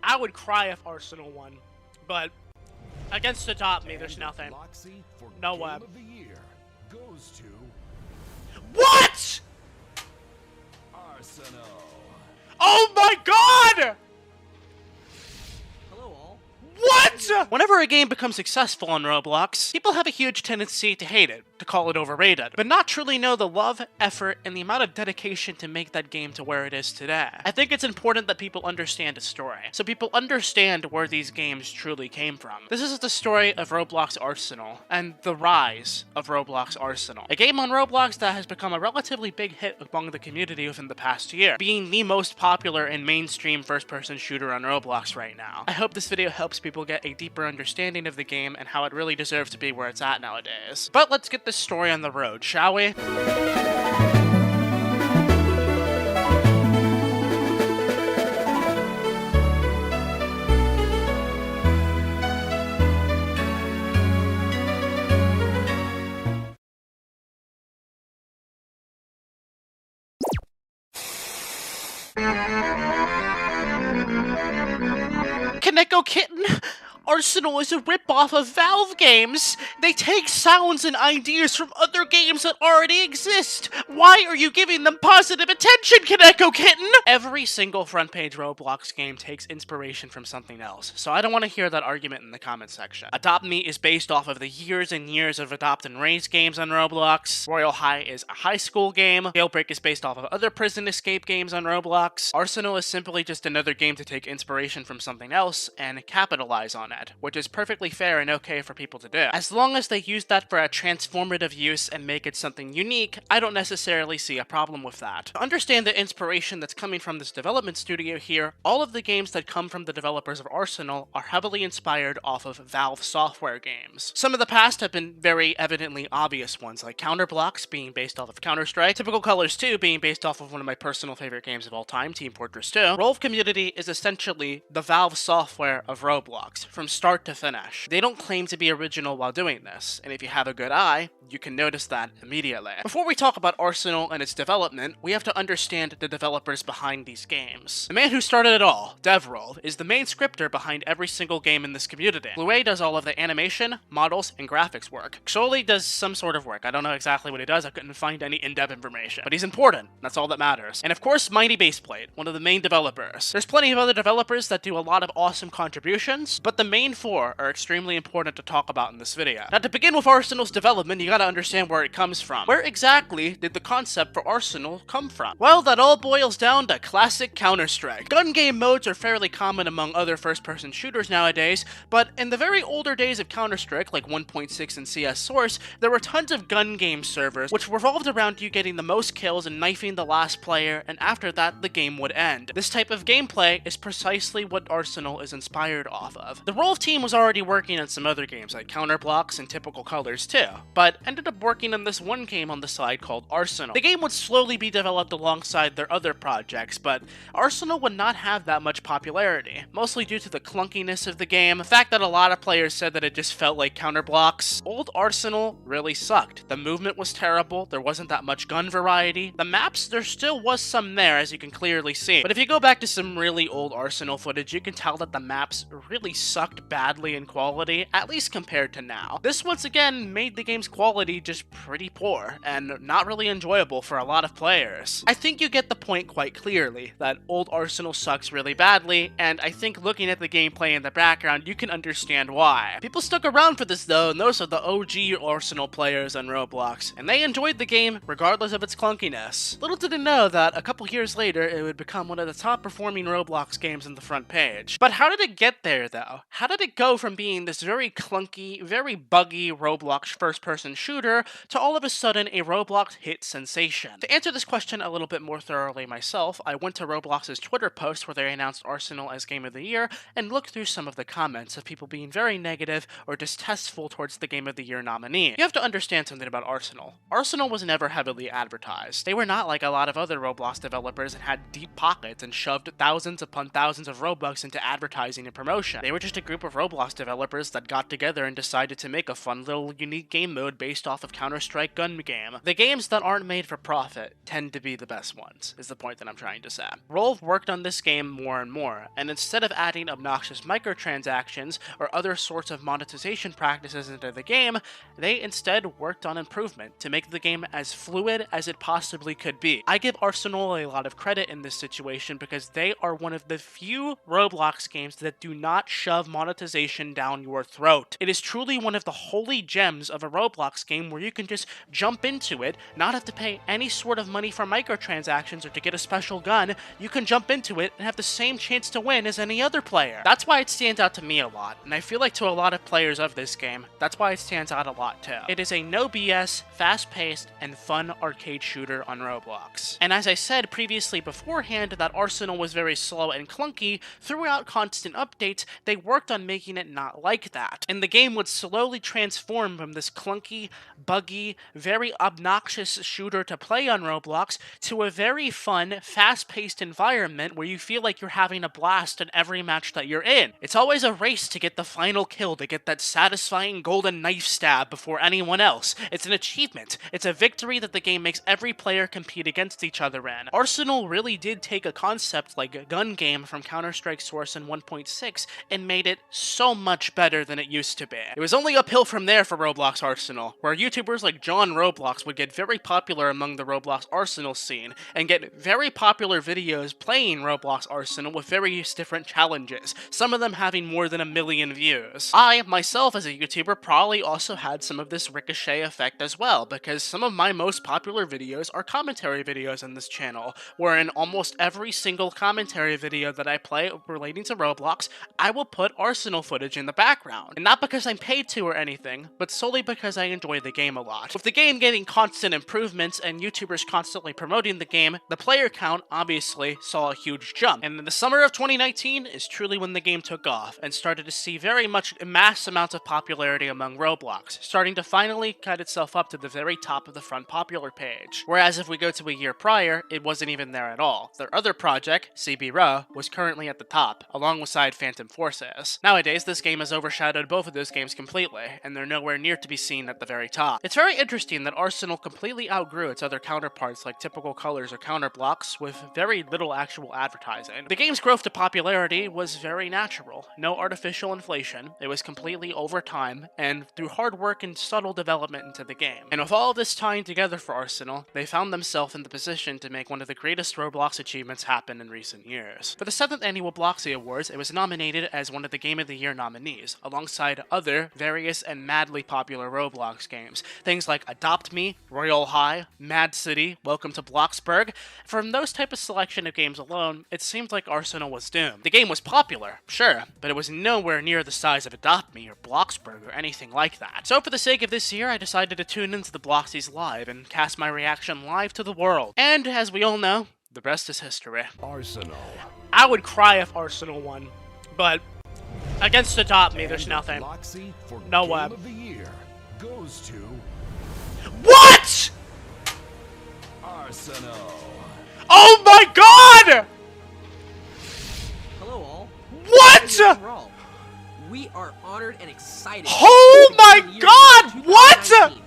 I would cry if Arsenal won, but against Adopt Me, there's nothing. No way. What? Oh my god! What? Whenever a game becomes successful on Roblox, people have a huge tendency to hate it, to call it overrated, but not truly know the love, effort, and the amount of dedication to make that game to where it is today. I think it's important that people understand the story, so people understand where these games truly came from. This is the story of Roblox Arsenal, and the rise of Roblox Arsenal. A game on Roblox that has become a relatively big hit among the community within the past year, being the most popular and mainstream first-person shooter on Roblox right now. I hope this video helps people get a deeper understanding of the game and how it really deserves to be where it's at nowadays. But let's get this story on the road, shall we? Kaneko Kitten? Arsenal is a ripoff of Valve games. They take sounds and ideas from other games that already exist. Why are you giving them positive attention, Kaneko Kitten? Every single front page Roblox game takes inspiration from something else, so I don't want to hear that argument in the comment section. Adopt Me is based off of the years and years of Adopt and Raise games on Roblox. Royal High is a high school game. Jailbreak is based off of other prison escape games on Roblox. Arsenal is simply just another game to take inspiration from something else and capitalize on it, which is perfectly fair and okay for people to do. As long as they use that for a transformative use and make it something unique, I don't necessarily see a problem with that. To understand the inspiration that's coming from this development studio here, all of the games that come from the developers of Arsenal are heavily inspired off of Valve software games. Some of the past have been very evidently obvious ones, like Counterblocks being based off of Counter-Strike, Typical Colors 2 being based off of one of my personal favorite games of all time, Team Fortress 2. Role of Community is essentially the Valve software of Roblox, from start to finish. They don't claim to be original while doing this, and if you have a good eye, you can notice that immediately. Before we talk about Arsenal and its development, we have to understand the developers behind these games. The man who started it all, DevRoll, is the main scripter behind every single game in this community. Blue does all of the animation, models, and graphics work. Xoli does some sort of work. I don't know exactly what he does, I couldn't find any in-depth information, but he's important. That's all that matters. And of course, Mighty Baseplate, one of the main developers. There's plenty of other developers that do a lot of awesome contributions, but the main four are extremely important to talk about in this video. Now, to begin with Arsenal's development, you gotta understand where it comes from. Where exactly did the concept for Arsenal come from? Well, that all boils down to classic Counter-Strike. Gun game modes are fairly common among other first-person shooters nowadays, but in the very older days of Counter-Strike, like 1.6 and CS Source, there were tons of gun game servers, which revolved around you getting the most kills and knifing the last player, and after that, the game would end. This type of gameplay is precisely what Arsenal is inspired off of. The Role team was already working on some other games like Counterblocks and Typical Colors too, but ended up working on this one game on the side called Arsenal. The game would slowly be developed alongside their other projects, but Arsenal would not have that much popularity, mostly due to the clunkiness of the game, the fact that a lot of players said that it just felt like Counterblocks. Old Arsenal really sucked. The movement was terrible, there wasn't that much gun variety. The maps, there still was some there, as you can clearly see, but if you go back to some really old Arsenal footage, you can tell that the maps really sucked badly in quality, at least compared to now. This once again made the game's quality just pretty poor, and not really enjoyable for a lot of players. I think you get the point quite clearly, that old Arsenal sucks really badly, and I think looking at the gameplay in the background, you can understand why. People stuck around for this though, and those are the OG Arsenal players on Roblox, and they enjoyed the game regardless of its clunkiness. Little did they know that a couple years later, it would become one of the top performing Roblox games on the front page. But how did it get there though? How did it go from being this very clunky, very buggy Roblox first-person shooter to all of a sudden a Roblox hit sensation? To answer this question a little bit more thoroughly myself, I went to Roblox's Twitter post where they announced Arsenal as Game of the Year and looked through some of the comments of people being very negative or distasteful towards the Game of the Year nominee. You have to understand something about Arsenal. Arsenal was never heavily advertised. They were not like a lot of other Roblox developers and had deep pockets and shoved thousands upon thousands of Robux into advertising and promotion. They were just a group of Roblox developers that got together and decided to make a fun little unique game mode based off of Counter-Strike gun game. The games that aren't made for profit tend to be the best ones, is the point that I'm trying to say. Roll worked on this game more and more, and instead of adding obnoxious microtransactions or other sorts of monetization practices into the game, they instead worked on improvement to make the game as fluid as it possibly could be. I give Arsenal a lot of credit in this situation because they are one of the few Roblox games that do not shove monetization down your throat. It is truly one of the holy gems of a Roblox game where you can just jump into it, not have to pay any sort of money for microtransactions or to get a special gun. You can jump into it and have the same chance to win as any other player. That's why it stands out to me a lot, and I feel like to a lot of players of this game, that's why it stands out a lot too. It is a no BS, fast-paced, and fun arcade shooter on Roblox. And as I said previously beforehand that Arsenal was very slow and clunky, throughout constant updates, they worked on making it not like that. And the game would slowly transform from this clunky, buggy, very obnoxious shooter to play on Roblox to a very fun, fast-paced environment where you feel like you're having a blast in every match that you're in. It's always a race to get the final kill, to get that satisfying golden knife stab before anyone else. It's an achievement. It's a victory that the game makes every player compete against each other in. Arsenal really did take a concept like a gun game from Counter-Strike Source in 1.6 and made it so much better than it used to be. It was only uphill from there for Roblox Arsenal, where YouTubers like John Roblox would get very popular among the Roblox Arsenal scene and get very popular videos playing Roblox Arsenal with various different challenges, some of them having more than 1 million views. I, myself as a YouTuber, probably also had some of this ricochet effect as well, because some of my most popular videos are commentary videos on this channel, where in almost every single commentary video that I play relating to Roblox, I will put Arsenal footage in the background. And not because I'm paid to or anything, but solely because I enjoy the game a lot. With the game getting constant improvements and YouTubers constantly promoting the game, the player count obviously saw a huge jump. And in the summer of 2019 is truly when the game took off and started to see very much mass amounts of popularity among Roblox, starting to finally cut itself up to the very top of the front popular page. Whereas if we go to a year prior, it wasn't even there at all. Their other project, CB Row, was currently at the top, alongside Phantom Forces. Nowadays, this game has overshadowed both of those games completely, and they're nowhere near to be seen at the very top. It's very interesting that Arsenal completely outgrew its other counterparts like Typical Colors or Counterblocks with very little actual advertising. The game's growth to popularity was very natural, no artificial inflation. It was completely over time and through hard work and subtle development into the game. And with all of this tying together for Arsenal, they found themselves in the position to make one of the greatest Roblox achievements happen in recent years. For the 7th annual Bloxy Awards, it was nominated as one of the Game of the Year nominees, alongside other various and madly popular Roblox games. Things like Adopt Me, Royal High, Mad City, Welcome to Bloxburg. From those type of selection of games alone, it seemed like Arsenal was doomed. The game was popular, sure, but it was nowhere near the size of Adopt Me or Bloxburg or anything like that. So for the sake of this year, I decided to tune into the Bloxies live and cast my reaction live to the world. And as we all know, the rest is history. Arsenal. I would cry if Arsenal won, but against Adopt Me, there's nothing. No way. Game of the year goes to What?! Arsenal. Oh my god! Hello all. What?! We are honored and excited. Oh my god! What?!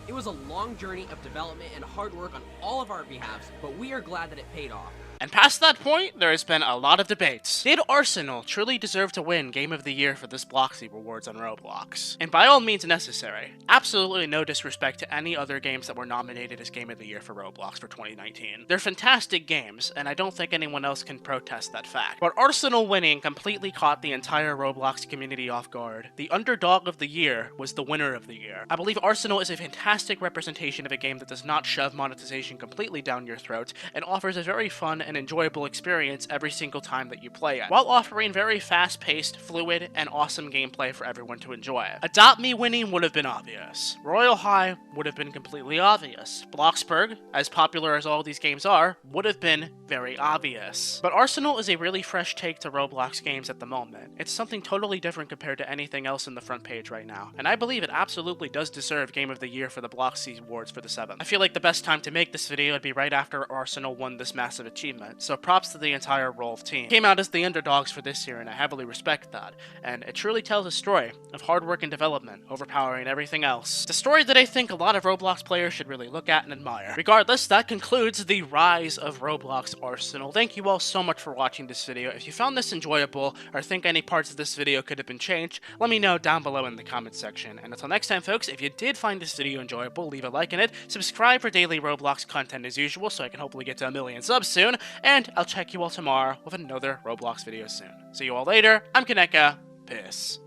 It was a long journey of development and hard work on all of our behalves, but we are glad that it paid off. And past that point, there has been a lot of debates. Did Arsenal truly deserve to win Game of the Year for this Bloxy Rewards on Roblox? And by all means necessary, absolutely no disrespect to any other games that were nominated as Game of the Year for Roblox for 2019. They're fantastic games, and I don't think anyone else can protest that fact. But Arsenal winning completely caught the entire Roblox community off guard. The underdog of the year was the winner of the year. I believe Arsenal is a fantastic representation of a game that does not shove monetization completely down your throat, and offers a very fun and enjoyable experience every single time that you play it, while offering very fast-paced, fluid, and awesome gameplay for everyone to enjoy. Adopt Me winning would have been obvious. Royal High would have been completely obvious. Bloxburg, as popular as all these games are, would have been very obvious. But Arsenal is a really fresh take to Roblox games at the moment. It's something totally different compared to anything else in the front page right now, and I believe it absolutely does deserve Game of the Year for the Bloxy Awards for the 7th. I feel like the best time to make this video would be right after Arsenal won this massive achievement, achievement, so props to the entire Rolf team. Came out as the underdogs for this year, and I heavily respect that, and it truly tells a story of hard work and development, overpowering everything else. It's a story that I think a lot of Roblox players should really look at and admire. Regardless, that concludes the rise of Roblox Arsenal. Thank you all so much for watching this video. If you found this enjoyable, or think any parts of this video could have been changed, let me know down below in the comments section. And until next time, folks, if you did find this video enjoyable, leave a like in it, subscribe for daily Roblox content as usual, so I can hopefully get to 1,000,000 subs soon, and I'll check you all tomorrow with another Roblox video soon. See you all later. I'm Kaneka. Peace.